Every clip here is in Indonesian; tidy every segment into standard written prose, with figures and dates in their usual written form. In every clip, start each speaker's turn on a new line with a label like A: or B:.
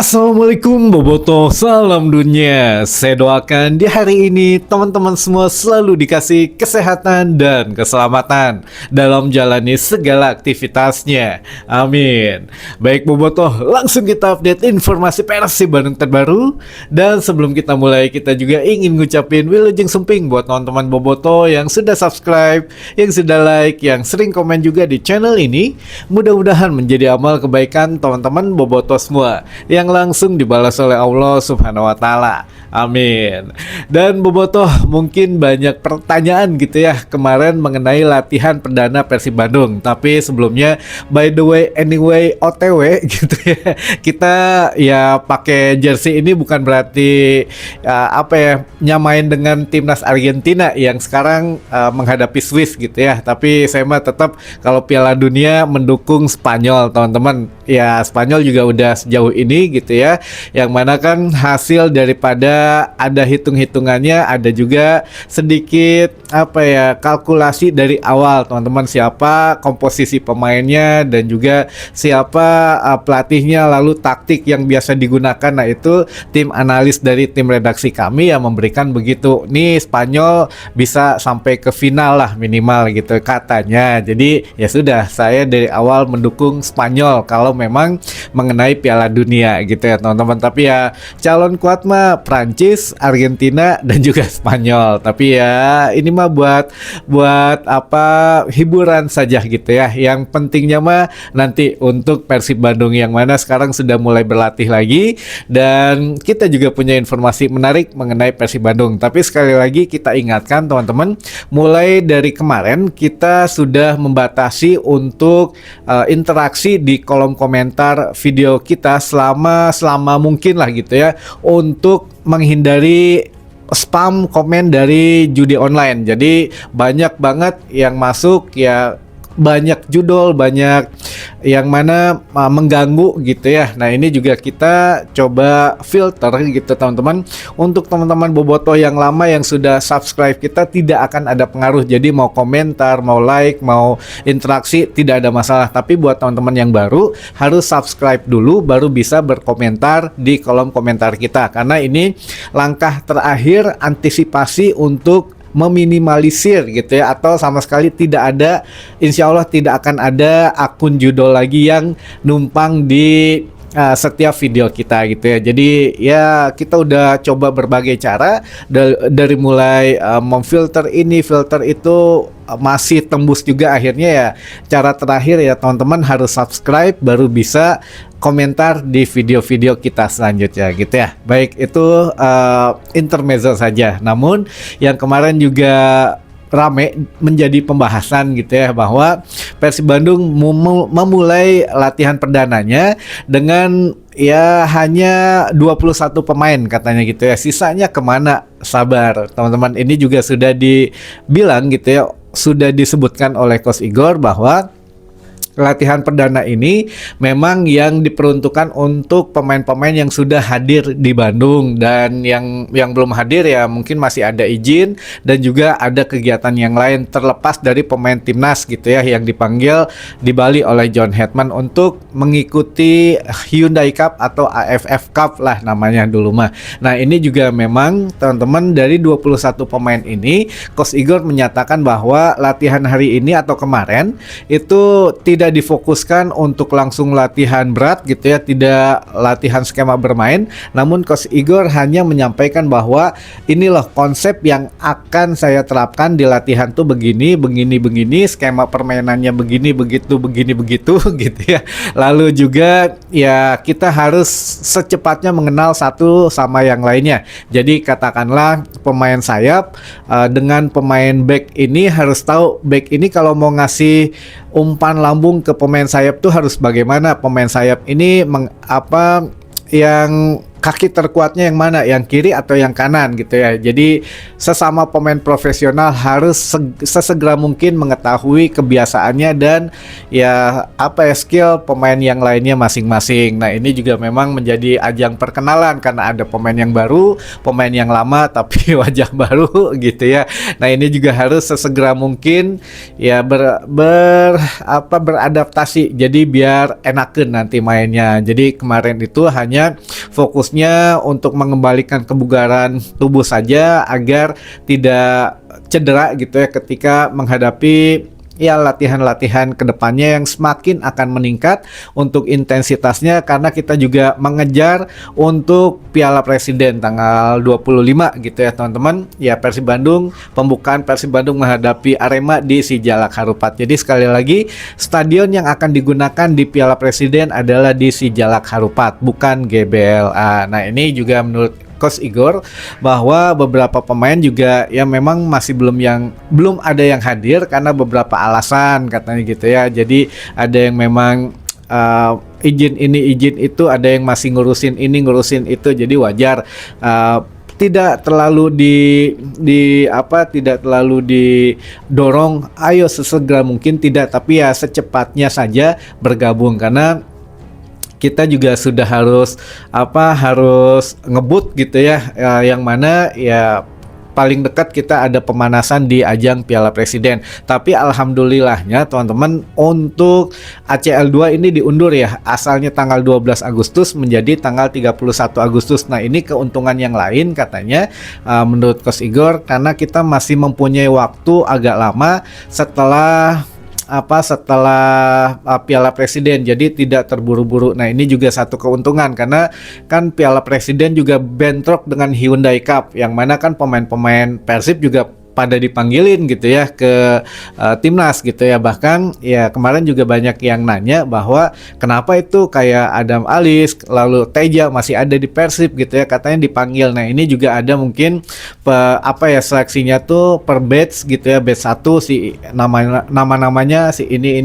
A: Assalamualaikum Bobotoh, salam dunia. Saya doakan di hari ini teman-teman semua selalu dikasih kesehatan dan keselamatan dalam jalani segala aktivitasnya. Amin. Baik Bobotoh, langsung kita update informasi Persib Bandung terbaru. Dan sebelum kita mulai, kita juga ingin ngucapin wilujeng sumping buat teman-teman Bobotoh yang sudah subscribe, yang sudah like, yang sering komen juga di channel ini. Mudah-mudahan menjadi amal kebaikan teman-teman Bobotoh semua yang langsung dibalas oleh Allah Subhanahu wa Ta'ala. Amin. Dan Bobotoh, mungkin banyak pertanyaan gitu ya kemarin mengenai latihan perdana Persib Bandung. Tapi sebelumnya, by the way, anyway, OTW gitu ya. Kita ya pakai jersey ini bukan berarti nyamain dengan timnas Argentina yang sekarang menghadapi Swiss gitu ya. Tapi saya mah tetap kalau Piala Dunia mendukung Spanyol, teman-teman. Ya Spanyol juga udah sejauh ini gitu ya, yang mana kan hasil daripada ada hitung-hitungannya, ada juga sedikit kalkulasi dari awal teman-teman, siapa komposisi pemainnya dan juga siapa pelatihnya, lalu taktik yang biasa digunakan. Nah itu tim analis dari tim redaksi kami yang memberikan begitu, nih Spanyol bisa sampai ke final lah minimal gitu katanya. Jadi ya sudah, saya dari awal mendukung Spanyol kalau memang mengenai Piala Dunia gitu ya teman-teman. Tapi ya calon kuat mah Prancis, Argentina dan juga Spanyol. Tapi ya ini mah buat hiburan saja gitu ya. Yang pentingnya mah nanti untuk Persib Bandung yang mana sekarang sudah mulai berlatih lagi, dan kita juga punya informasi menarik mengenai Persib Bandung. Tapi sekali lagi kita ingatkan teman-teman, mulai dari kemarin kita sudah membatasi untuk interaksi di kolom komentar video kita selama mungkin lah gitu ya, untuk menghindari spam komen dari judi online. Jadi banyak banget yang masuk ya, banyak judul, banyak yang mana mengganggu gitu ya. Nah ini juga kita coba filter gitu teman-teman. Untuk teman-teman Bobotoh yang lama yang sudah subscribe kita, tidak akan ada pengaruh. Jadi mau komentar, mau like, mau interaksi tidak ada masalah. Tapi buat teman-teman yang baru harus subscribe dulu baru bisa berkomentar di kolom komentar kita, karena ini langkah terakhir antisipasi untuk meminimalisir gitu ya, atau sama sekali tidak ada, insya Allah tidak akan ada akun judul lagi yang numpang di setiap video kita gitu ya. Jadi ya kita udah coba berbagai cara dari mulai memfilter ini, filter itu, masih tembus juga. Akhirnya ya cara terakhir ya teman-teman harus subscribe baru bisa komentar di video-video kita selanjutnya gitu ya. Baik, itu intermezzo saja. Namun yang kemarin juga rame menjadi pembahasan gitu ya, bahwa Persib Bandung memulai latihan perdananya dengan ya hanya 21 pemain katanya gitu ya. Sisanya kemana? Sabar teman-teman, ini juga sudah dibilang gitu ya, sudah disebutkan oleh Coach Igor bahwa latihan perdana ini memang yang diperuntukkan untuk pemain-pemain yang sudah hadir di Bandung, dan yang belum hadir ya mungkin masih ada izin dan juga ada kegiatan yang lain terlepas dari pemain timnas gitu ya, yang dipanggil di Bali oleh John Hetman untuk mengikuti Hyundai Cup atau AFF Cup lah namanya dulu mah. Nah ini juga memang teman-teman, dari 21 pemain ini Coach Igor menyatakan bahwa latihan hari ini atau kemarin itu tidak difokuskan untuk langsung latihan berat gitu ya, tidak latihan skema bermain. Namun Coach Igor hanya menyampaikan bahwa inilah konsep yang akan saya terapkan di latihan tuh begini, skema permainannya begini, begitu gitu ya. Lalu juga ya kita harus secepatnya mengenal satu sama yang lainnya. Jadi katakanlah pemain sayap dengan pemain back ini harus tahu back ini kalau mau ngasih umpan lambung ke pemain sayap tuh harus bagaimana. Pemain sayap ini yang kaki terkuatnya yang mana, yang kiri atau yang kanan gitu ya. Jadi sesama pemain profesional harus sesegera mungkin mengetahui kebiasaannya dan ya apa ya, skill pemain yang lainnya masing-masing. Nah ini juga memang menjadi ajang perkenalan karena ada pemain yang baru, pemain yang lama tapi wajah baru gitu ya. Nah ini juga harus sesegera mungkin ya beradaptasi. Jadi biar enakan nanti mainnya. Jadi kemarin itu hanya fokusnya untuk mengembalikan kebugaran tubuh saja agar tidak cedera gitu ya ketika menghadapi ya latihan-latihan kedepannya yang semakin akan meningkat untuk intensitasnya karena kita juga mengejar untuk Piala Presiden tanggal 25 gitu ya teman-teman. Ya Persib Bandung, pembukaan Persib Bandung menghadapi Arema di Sijalak Harupat. Jadi sekali lagi stadion yang akan digunakan di Piala Presiden adalah di Sijalak Harupat, bukan GBLA. Nah ini juga menurut Coach Igor bahwa beberapa pemain juga ya memang masih belum ada yang hadir karena beberapa alasan katanya gitu ya. Jadi ada yang memang izin ini izin itu, ada yang masih ngurusin ini ngurusin itu, jadi wajar tidak terlalu tidak terlalu didorong ayo sesegera mungkin, tidak, tapi ya secepatnya saja bergabung karena kita juga sudah harus ngebut gitu ya, yang mana ya paling dekat kita ada pemanasan di ajang Piala Presiden. Tapi alhamdulillahnya teman-teman untuk ACL 2 ini diundur ya, asalnya tanggal 12 Agustus menjadi tanggal 31 Agustus. Nah ini keuntungan yang lain katanya menurut Coach Igor karena kita masih mempunyai waktu agak lama setelah Piala Presiden, jadi tidak terburu-buru. Nah ini juga satu keuntungan karena kan Piala Presiden juga bentrok dengan Hyundai Cup yang mana kan pemain-pemain Persib juga pada dipanggilin gitu ya ke timnas gitu ya. Bahkan ya kemarin juga banyak yang nanya bahwa kenapa itu kayak Adam Alis lalu Teja masih ada di Persib gitu ya, katanya dipanggil. Nah ini juga ada mungkin seleksinya tuh per batch gitu ya, batch 1 si nama-namanya si ini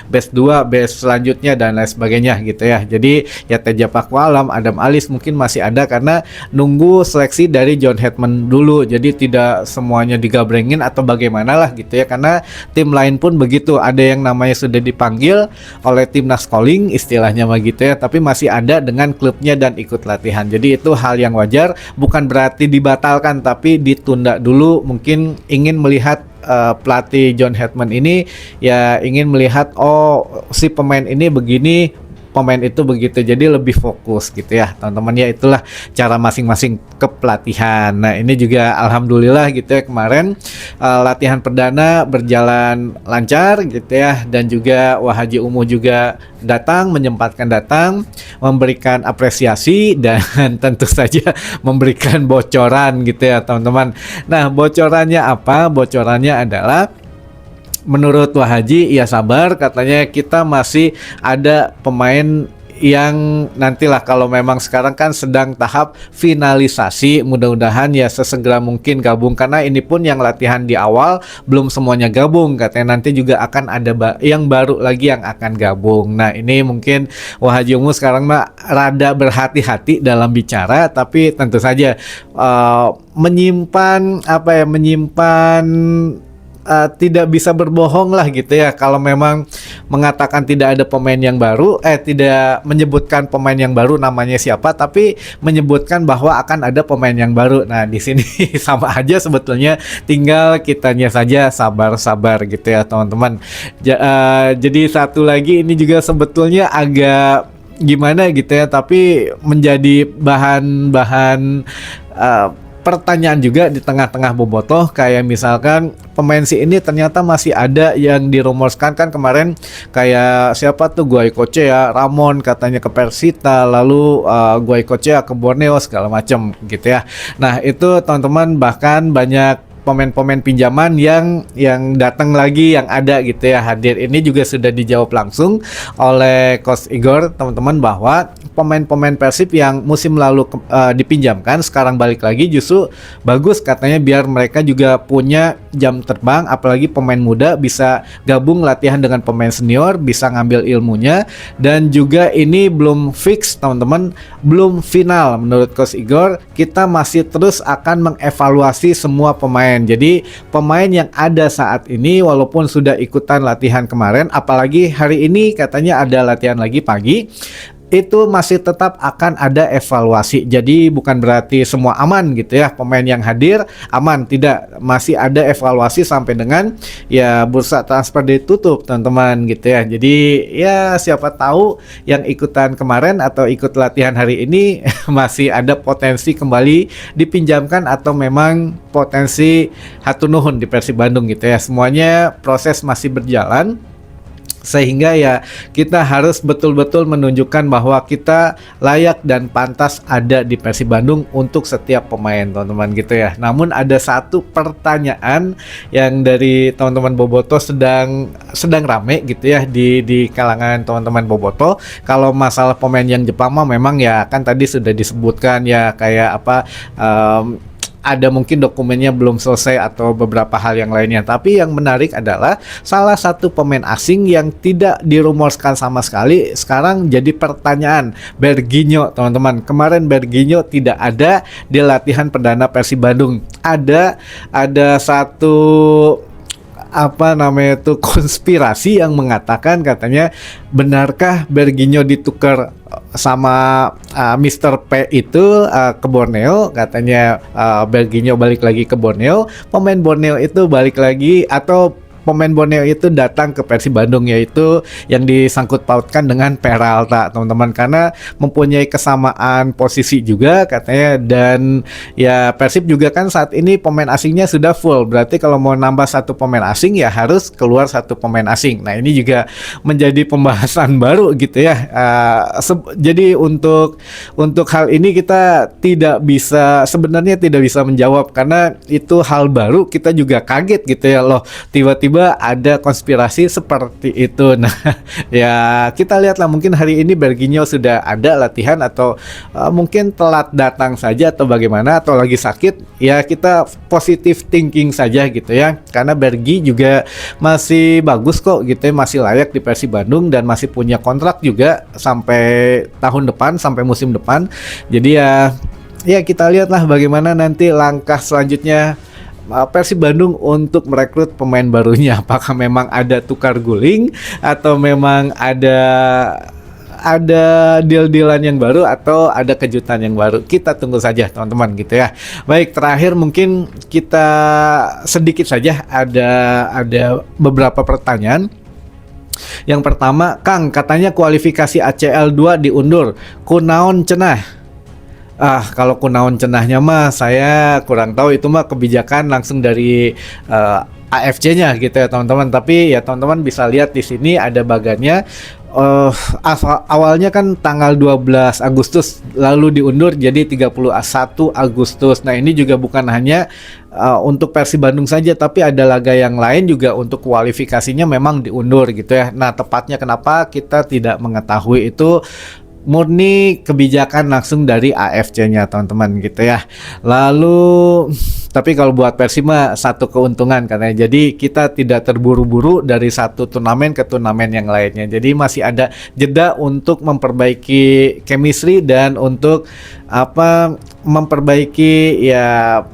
A: batch 2 batch selanjutnya dan lain sebagainya gitu ya. Jadi ya Teja Pakualam, Adam Alis mungkin masih ada karena nunggu seleksi dari John Hetman dulu, jadi tidak semuanya digabrengin atau bagaimana lah gitu ya, karena tim lain pun begitu, ada yang namanya sudah dipanggil oleh timnas calling istilahnya begitu ya, tapi masih ada dengan klubnya dan ikut latihan. Jadi itu hal yang wajar, bukan berarti dibatalkan tapi ditunda dulu. Mungkin ingin melihat pelatih John Hetman ini ya ingin melihat si pemain ini begini, pemain itu begitu, jadi lebih fokus gitu ya teman-teman ya. Itulah cara masing-masing kepelatihan. Nah ini juga alhamdulillah gitu ya, kemarin latihan perdana berjalan lancar gitu ya, dan juga Wahaji Umuh juga menyempatkan datang memberikan apresiasi dan tentu saja memberikan bocoran gitu ya teman-teman. Nah bocorannya apa? Bocorannya adalah menurut Wahaji ya sabar, katanya kita masih ada pemain yang nantilah, kalau memang sekarang kan sedang tahap finalisasi, mudah-mudahan ya sesegera mungkin gabung, karena ini pun yang latihan di awal belum semuanya gabung, katanya nanti juga akan ada yang baru lagi yang akan gabung. Nah ini mungkin Wahaji Umu sekarang mah rada berhati-hati dalam bicara, tapi tentu saja menyimpan tidak bisa berbohong lah gitu ya. Kalau memang mengatakan tidak ada pemain yang baru, tidak menyebutkan pemain yang baru namanya siapa, tapi menyebutkan bahwa akan ada pemain yang baru. Nah di sini sama aja sebetulnya, tinggal kitanya saja sabar-sabar gitu ya teman-teman. Jadi satu lagi ini juga sebetulnya agak gimana gitu ya, tapi menjadi bahan pertanyaan juga di tengah-tengah bobotoh, kayak misalkan pemain si ini ternyata masih ada yang dirumorkan kan kemarin, kayak siapa tuh Goicoechea, Ramon katanya ke Persita, lalu Goicoechea ke Borneo segala macam gitu ya. Nah itu teman-teman bahkan banyak pemain-pemain pinjaman yang datang lagi, yang ada gitu ya, hadir. Ini juga sudah dijawab langsung oleh Coach Igor, teman-teman, bahwa pemain-pemain Persib yang musim lalu dipinjamkan sekarang balik lagi justru bagus katanya, biar mereka juga punya jam terbang, apalagi pemain muda bisa gabung latihan dengan pemain senior, bisa ngambil ilmunya. Dan juga ini belum fix teman-teman, belum final menurut Coach Igor. Kita masih terus akan mengevaluasi semua pemain. Jadi pemain yang ada saat ini walaupun sudah ikutan latihan kemarin, apalagi hari ini katanya ada latihan lagi pagi, itu masih tetap akan ada evaluasi. Jadi bukan berarti semua aman gitu ya, pemain yang hadir aman, tidak, masih ada evaluasi sampai dengan ya bursa transfer ditutup teman-teman gitu ya. Jadi ya siapa tahu yang ikutan kemarin atau ikut latihan hari ini masih ada potensi kembali dipinjamkan, atau memang potensi hatunuhun di Persib Bandung gitu ya. Semuanya proses masih berjalan, sehingga ya kita harus betul-betul menunjukkan bahwa kita layak dan pantas ada di Persib Bandung untuk setiap pemain teman-teman gitu ya. Namun ada satu pertanyaan yang dari teman-teman Boboto sedang rame gitu ya di kalangan teman-teman Boboto. Kalau masalah pemain yang Jepang mah memang ya kan tadi sudah disebutkan ya, kayak apa, ada mungkin dokumennya belum selesai atau beberapa hal yang lainnya. Tapi yang menarik adalah salah satu pemain asing yang tidak dirumorkan sama sekali sekarang jadi pertanyaan, Berginho teman-teman. Kemarin Berginho tidak ada di latihan perdana Persib Bandung. Ada satu apa namanya itu konspirasi yang mengatakan, katanya benarkah Berginho ditukar sama Mr. P itu ke Borneo, katanya Berginho balik lagi ke Borneo, pemain Borneo itu balik lagi, atau pemain Borneo itu datang ke Persib Bandung, yaitu yang disangkut pautkan dengan Peralta teman-teman, karena mempunyai kesamaan posisi juga katanya. Dan ya Persib juga kan saat ini pemain asingnya sudah full, berarti kalau mau nambah satu pemain asing ya harus keluar satu pemain asing. Nah ini juga menjadi pembahasan baru gitu ya. Jadi untuk hal ini kita sebenarnya tidak bisa menjawab, karena itu hal baru, kita juga kaget gitu ya, loh tiba-tiba ada konspirasi seperti itu. Nah ya kita lihatlah, mungkin hari ini Berginho sudah ada latihan, atau mungkin telat datang saja, atau bagaimana, atau lagi sakit. Ya kita positive thinking saja gitu ya, karena Bergi juga masih bagus kok gitu ya, masih layak di Persib Bandung, dan masih punya kontrak juga sampai tahun depan, sampai musim depan. Jadi ya kita lihatlah bagaimana nanti langkah selanjutnya Persib Bandung untuk merekrut pemain barunya. Apakah memang ada tukar guling, atau memang ada deal-dealan yang baru, atau ada kejutan yang baru. Kita tunggu saja teman-teman gitu ya. Baik, terakhir mungkin kita sedikit saja ada beberapa pertanyaan. Yang pertama, Kang, katanya kualifikasi ACL 2 diundur, kunaon cenah? Kalau kunaon cenahnya mah saya kurang tahu, itu mah kebijakan langsung dari AFC-nya gitu ya teman-teman. Tapi ya teman-teman bisa lihat di sini ada bagannya. Awalnya kan tanggal 12 Agustus lalu diundur jadi 31 Agustus. Nah ini juga bukan hanya untuk Persib Bandung saja, tapi ada laga yang lain juga untuk kualifikasinya memang diundur gitu ya. Nah tepatnya kenapa kita tidak mengetahui, itu murni kebijakan langsung dari AFC-nya teman-teman gitu ya. Lalu tapi kalau buat Persib mah satu keuntungan, karena jadi kita tidak terburu-buru dari satu turnamen ke turnamen yang lainnya. Jadi masih ada jeda untuk memperbaiki chemistry dan untuk memperbaiki ya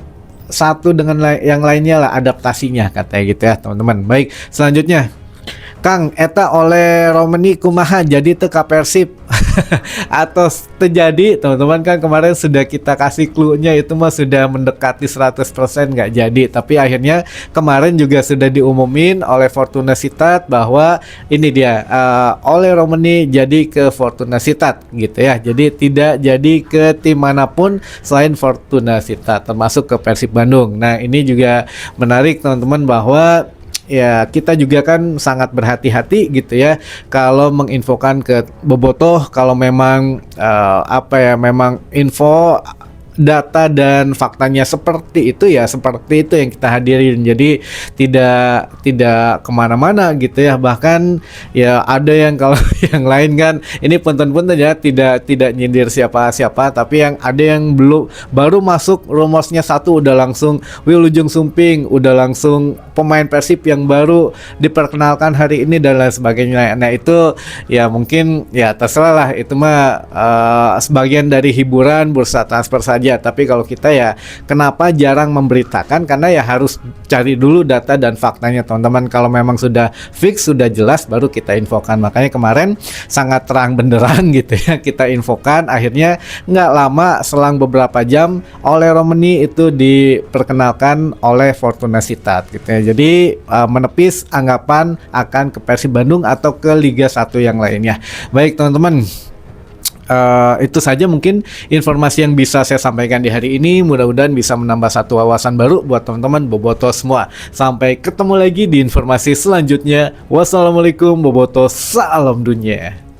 A: satu dengan yang lainnya lah, adaptasinya katanya gitu ya teman-teman. Baik, selanjutnya Kang, eta oleh Romani kumaha jadi teka Persib atau terjadi teman-teman, kan kemarin sudah kita kasih clue-nya, itu mah sudah mendekati 100% nggak jadi, tapi akhirnya kemarin juga sudah diumumin oleh Fortuna Sittard bahwa ini dia oleh Romani jadi ke Fortuna Sittard gitu ya, jadi tidak jadi ke tim manapun selain Fortuna Sittard, termasuk ke Persib Bandung. Nah ini juga menarik teman-teman, bahwa ya kita juga kan sangat berhati-hati gitu ya kalau menginfokan ke Bobotoh, kalau memang memang info data dan faktanya seperti itu ya seperti itu yang kita hadirin. Jadi tidak kemana-mana gitu ya. Bahkan ya ada yang kalau yang lain kan ini punten-punten ya tidak nyindir siapa-siapa, tapi yang ada yang belum baru masuk rumosnya satu udah langsung Wilujeng Sumping, udah langsung pemain Persib yang baru diperkenalkan hari ini dan lain sebagainya. Nah itu ya mungkin ya terserah lah, itu mah sebagian dari hiburan bursa transfer saja. Tapi kalau kita ya kenapa jarang memberitakan, karena ya harus cari dulu data dan faktanya teman-teman. Kalau memang sudah fix sudah jelas baru kita infokan. Makanya kemarin sangat terang benderang gitu ya kita infokan. Akhirnya nggak lama selang beberapa jam oleh Romani itu diperkenalkan oleh Fortuna Sittard gitu ya. Jadi menepis anggapan akan ke Persib Bandung atau ke Liga 1 yang lainnya. Baik teman-teman, itu saja mungkin informasi yang bisa saya sampaikan di hari ini. Mudah-mudahan bisa menambah satu wawasan baru buat teman-teman boboto semua. Sampai ketemu lagi di informasi selanjutnya. Wassalamualaikum boboto, salam dunia.